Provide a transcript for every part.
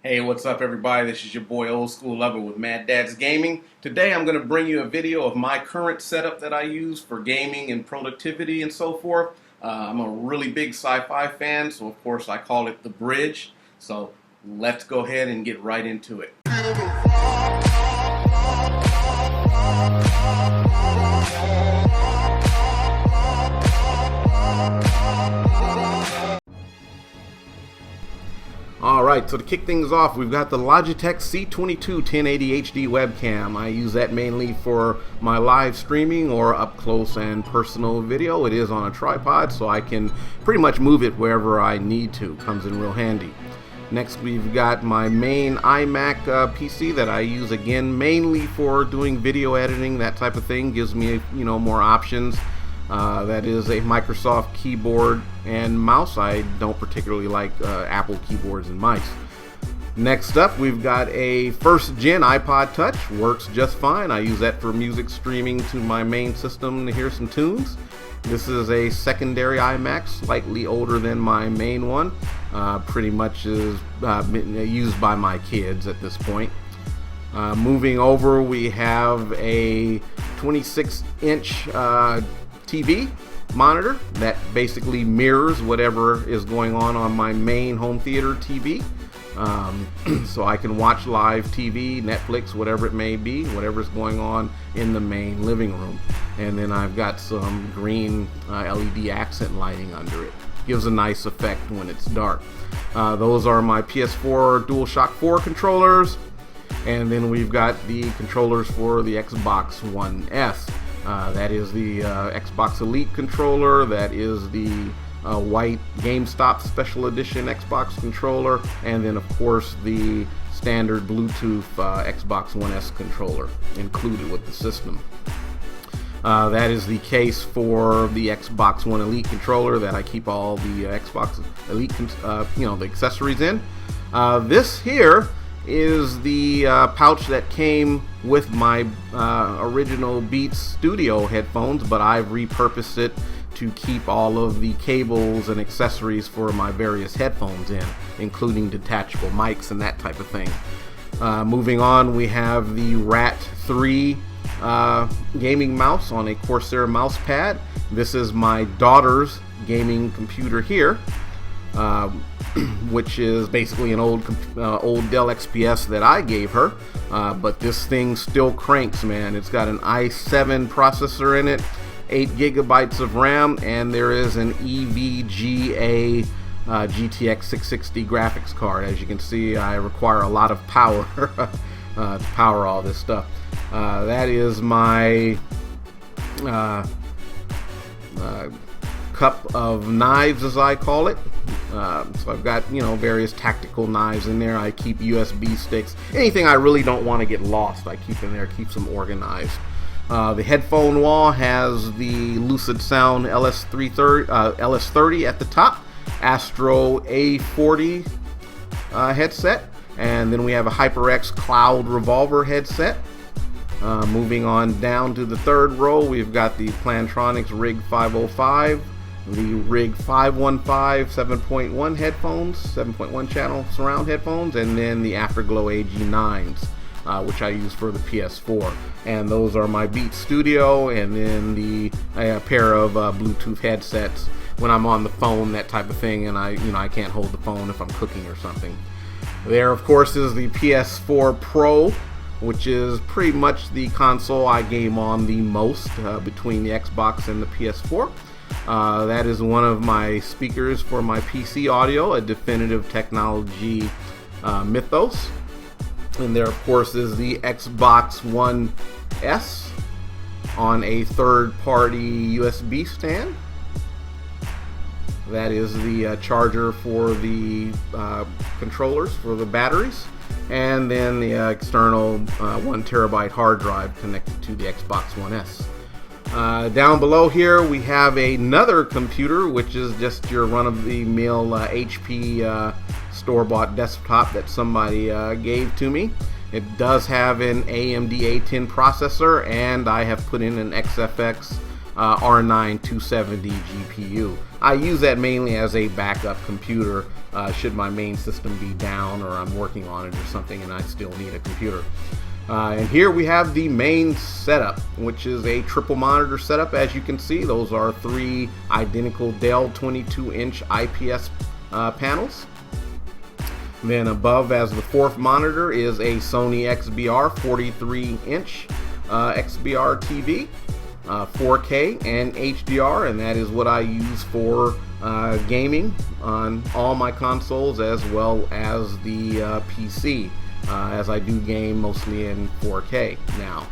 Hey, what's up everybody? This is your boy Old School Lover with Mad Dad's Gaming. Today I'm going to bring you a video of my current setup that I use for gaming and productivity and so forth. I'm a really big sci-fi fan, so of course I call it the bridge. So let's go ahead and get right into it. Alright, so to kick things off, we've got the Logitech C22 1080 HD webcam. I use that mainly for my live streaming or up close and personal video. It is on a tripod, so I can pretty much move it wherever I need to. Comes in real handy. Next, we've got my main iMac PC that I use again mainly for doing video editing, that type of thing. Gives me, more options. That is a Microsoft keyboard and mouse. I don't particularly like Apple keyboards and mice. Next up, we've got a first gen iPod Touch. Works just fine. I use that for music streaming to my main system to hear some tunes. This is a secondary iMac, slightly older than my main one. Pretty much is used by my kids at this point. Moving over, we have a 26-inch TV monitor that basically mirrors whatever is going on my main home theater TV. So I can watch live TV, Netflix, whatever it may be, whatever's going on in the main living room. And then I've got some green LED accent lighting under it. Gives a nice effect when it's dark. Those are my PS4 DualShock 4 controllers. And then we've got the controllers for the Xbox One S. That is the Xbox Elite controller. That is the white GameStop Special Edition Xbox controller. And then, of course, the standard Bluetooth Xbox One S controller included with the system. That is the case for the Xbox One Elite controller that I keep all the Xbox Elite, the accessories in. This here is the pouch that came with my original Beats Studio headphones, but I've repurposed it to keep all of the cables and accessories for my various headphones in, including detachable mics and that type of thing. Moving on, we have the Rat 3 gaming mouse on a Corsair mouse pad. This is my daughter's gaming computer here. Which is basically an old Dell XPS that I gave her, but this thing still cranks, man. It's got an i7 processor in it, 8 gigabytes of RAM, and there is an EVGA GTX 660 graphics card. As you can see, I require a lot of power to power all this stuff. That is my cup of knives, as I call it. So I've got various tactical knives in there. I keep USB sticks, anything I really don't want to get lost I keep in there, keeps them organized. The headphone wall has the Lucid Sound LS30 at the top, Astro A40 headset, and then we have a HyperX Cloud Revolver headset. Moving on down to the third row, we've got the Plantronics Rig 505, the Rig 515 7.1 headphones, 7.1 channel surround headphones, and then the Afterglow AG9s, which I use for the PS4. And those are my Beats Studio, and then the pair of Bluetooth headsets when I'm on the phone, that type of thing, and I can't hold the phone if I'm cooking or something. There, of course, is the PS4 Pro, which is pretty much the console I game on the most between the Xbox and the PS4. That is one of my speakers for my PC audio, a Definitive Technology Mythos. And there, of course, is the Xbox One S on a third-party USB stand. That is the charger for the controllers for the batteries. And then the external 1 terabyte hard drive connected to the Xbox One S. Down below here we have another computer, which is just your run-of-the-mill HP store-bought desktop that somebody gave to me. It does have an AMD A10 processor, and I have put in an XFX R9 270 GPU. I use that mainly as a backup computer should my main system be down or I'm working on it or something and I still need a computer. And here we have the main setup, which is a triple monitor setup. As you can see, those are 3 identical Dell 22-inch IPS panels. Then above as the 4th monitor is a Sony XBR 43-inch XBR TV, 4K and HDR, and that is what I use for gaming on all my consoles as well as the PC, as I do game mostly in 4K now.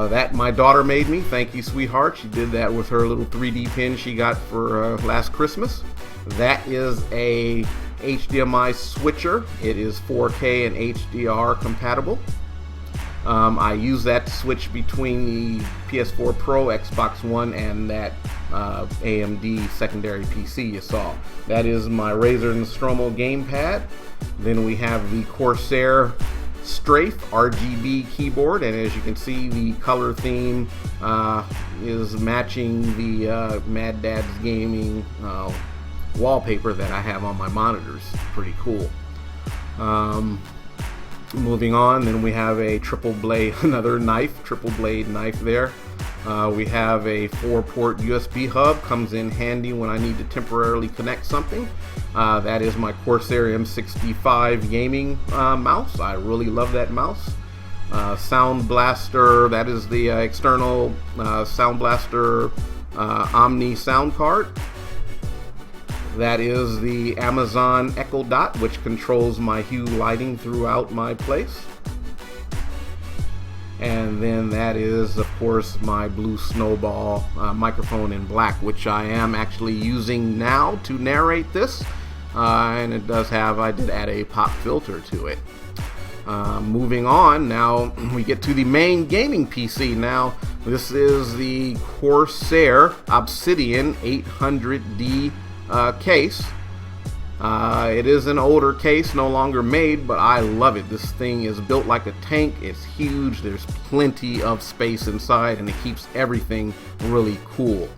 That my daughter made me. Thank you, sweetheart. She did that with her little 3D pen she got for last Christmas. That is a HDMI switcher. It is 4K and HDR compatible. I use that to switch between the PS4 Pro, Xbox One, and that AMD secondary PC you saw. That is my Razer Nostromo gamepad. Then we have the Corsair Strafe RGB keyboard, and as you can see, the color theme is matching the Mad Dad's Gaming wallpaper that I have on my monitors. Pretty cool. Moving on, then we have a triple blade knife there. We have a 4-port USB hub, comes in handy when I need to temporarily connect something. That is my Corsair M65 gaming mouse. I really love that mouse. Sound Blaster, that is the external Sound Blaster Omni sound card. That is the Amazon Echo Dot, which controls my hue lighting throughout my place. And then that is, of course, my Blue Snowball microphone in black, which I am actually using now to narrate this. And it does have, I did add a pop filter to it. Moving on, now we get to the main gaming PC. Now, this is the Corsair Obsidian 800D case. It is an older case, no longer made, but I love it. This thing is built like a tank. It's huge. There's plenty of space inside, and it keeps everything really cool.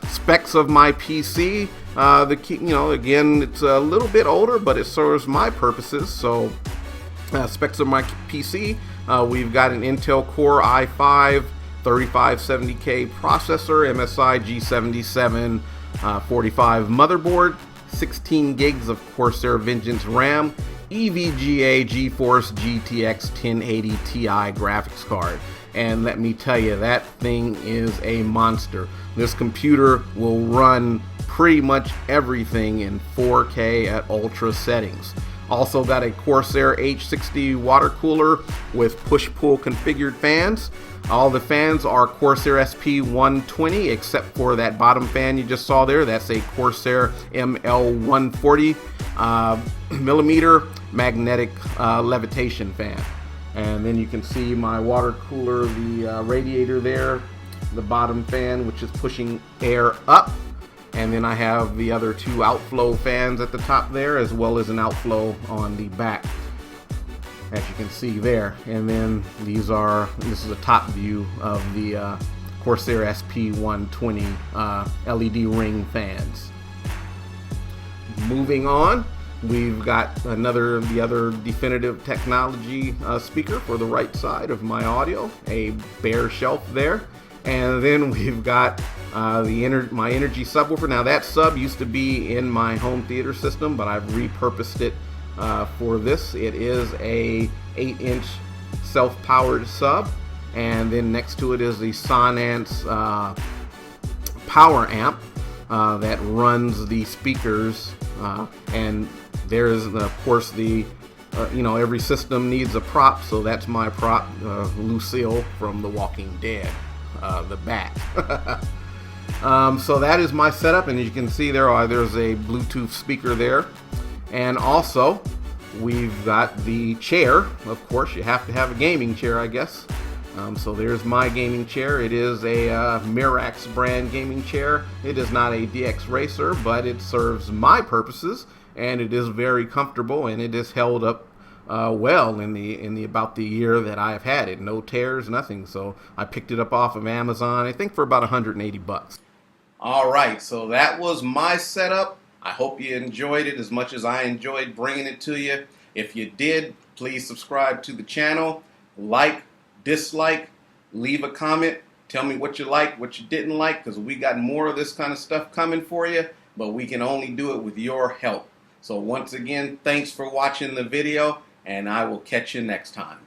Specs of my PC, again, it's a little bit older, but it serves my purposes. So, specs of my PC, we've got an Intel Core i5 3570K processor, MSI G77 45 motherboard, 16 gigs of Corsair Vengeance RAM, EVGA GeForce GTX 1080 Ti graphics card. And let me tell you, that thing is a monster. This computer will run pretty much everything in 4K at ultra settings. Also got a Corsair H60 water cooler with push-pull configured fans. All the fans are Corsair SP120 except for that bottom fan you just saw there. That's a Corsair ML140 millimeter magnetic levitation fan. And then you can see my water cooler, the radiator there, the bottom fan, which is pushing air up. And then I have the other 2 outflow fans at the top there, as well as an outflow on the back, as you can see there. And then this is a top view of the Corsair SP120 LED ring fans. Moving on, we've got the other Definitive Technology speaker for the right side of my audio, a bare shelf there. And then we've got my Energy subwoofer. Now that sub used to be in my home theater system, but I've repurposed it for this. It is a 8-inch self-powered sub, and then next to it is the Sonance power amp that runs the speakers, and there is of course the every system needs a prop, so that's my prop, Lucille from The Walking Dead, the bat. So that is my setup, and as you can see there's a Bluetooth speaker there. And also, we've got the chair. Of course, you have to have a gaming chair, I guess. So there's my gaming chair. It is a Mirax brand gaming chair. It is not a DX Racer, but it serves my purposes, and it is very comfortable, and it is held up well in the about the year that I've had it. No tears, nothing. So I picked it up off of Amazon, I think for about 180 bucks. All right, so that was my setup. I hope you enjoyed it as much as I enjoyed bringing it to you. If you did, please subscribe to the channel, like, dislike, leave a comment. Tell me what you liked, what you didn't like, because we got more of this kind of stuff coming for you, but we can only do it with your help. So once again, thanks for watching the video, and I will catch you next time.